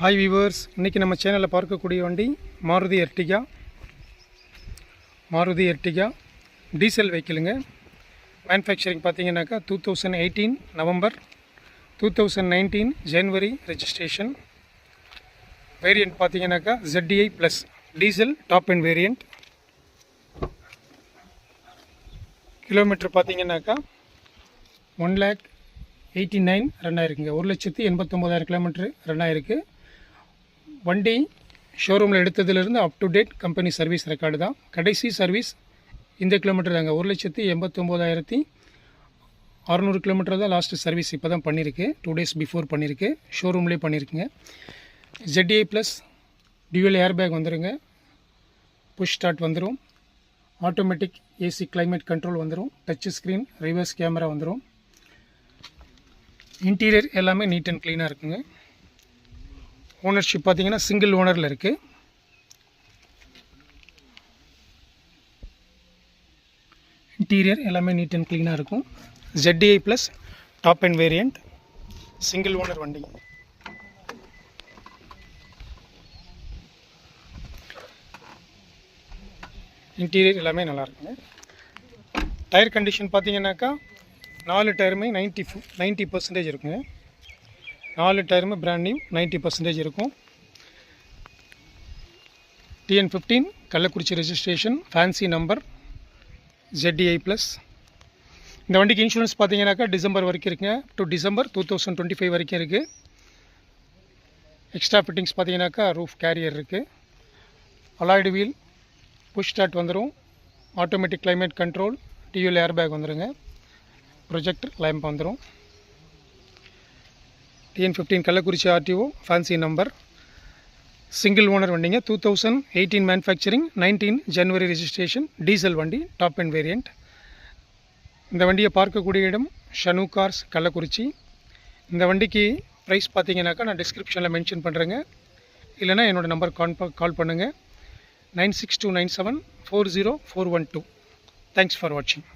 Hi viewers, இன்றைக்கி நம்ம சேனலில் பார்க்கக்கூடிய வண்டி மாருதி எர்டிகா டீசல் வெஹிக்கிளுங்க. மேனுஃபேக்சரிங் பார்த்தீங்கன்னாக்கா 2018 நவம்பர் 2019 ஜனவரி ரெஜிஸ்ட்ரேஷன். வேரியண்ட் பார்த்தீங்கன்னாக்கா ZDI plus diesel top and variant. Kilometre பார்த்தீங்கன்னாக்கா 1,89,000 ரன் ஆயிருக்குங்க. 1,89,000 கிலோமீட்டர் ரன் ஆயிருக்கு. வண்டி ஷோரூமில் எடுத்ததுலேருந்து up to date company service record தான். கடைசி சர்வீஸ் இந்த கிலோமீட்டர் தாங்க. 1,89,600 கிலோமீட்டர் தான் லாஸ்ட்டு சர்வீஸ் இப்போ தான் பண்ணியிருக்கு. 2 days பிஃபோர் பண்ணியிருக்கு. ஷோரூம்லேயே பண்ணியிருக்குங்க. ZDI plus dual air bag வந்துடுங்க. புஷ் ஸ்டார்ட் வந்துடும். ஆட்டோமேட்டிக் ஏசி கிளைமேட் கண்ட்ரோல் வந்துடும். டச் ஸ்க்ரீன், ரிவர்ஸ் கேமரா வந்துடும். இன்டீரியர் எல்லாமே நீட் அண்ட் க்ளீனாக இருக்குங்க. ஓனர்ஷிப் பார்த்தீங்கன்னா சிங்கிள் ஓனரில் இருக்குது. இன்டீரியர் எல்லாமே நீட் அண்ட் க்ளீனாக இருக்கும். ZDI plus top and variant single owner வண்டி. இன்டீரியர் எல்லாமே நல்லா இருக்குங்க. டயர் கண்டிஷன் பார்த்தீங்கன்னாக்கா 4 டயருமே 90% இருக்குங்க. 4 டயருமே பிராண்ட் நியூ 90% இருக்கும். TN15 Kallakurichi registration, fancy number, ZDI plus. இந்த வண்டிக்கு இன்சூரன்ஸ் பார்த்தீங்கன்னாக்கா டிசம்பர் வரைக்கும் இருக்குங்க. டு டிசம்பர் 2025 வரைக்கும் இருக்குது. எக்ஸ்ட்ரா ஃபிட்டிங்ஸ் பார்த்தீங்கன்னாக்கா ரூஃப் கேரியர் இருக்குது. அலாய்டு வீல், புஷ் ஸ்டார்ட் வந்துடும். Automatic climate control, dual air bag வந்துடுங்க. ப்ரொஜெக்டர் லேம்ப் வந்துடும். TN15 Kallakurichi RTO, fancy number, single owner வண்டிங்க. 2018 மேனுஃபேக்சரிங், 19 ஜனவரி ரெஜிஸ்ட்ரேஷன், டீசல் வண்டி, டாப் அண்ட் வேரியண்ட். இந்த வண்டியை பார்க்கக்கூடிய இடம் ஷனு கார்ஸ் கள்ளக்குறிச்சி. இந்த வண்டிக்கு ப்ரைஸ் பார்த்தீங்கன்னாக்கா நான் டிஸ்கிரிப்ஷனில் மென்ஷன் பண்ணுறேங்க. இல்லைனா என்னோடய நம்பர் கால் பண்ணுங்கள். 9629740412. தேங்க்ஸ் ஃபார் வாட்சிங்.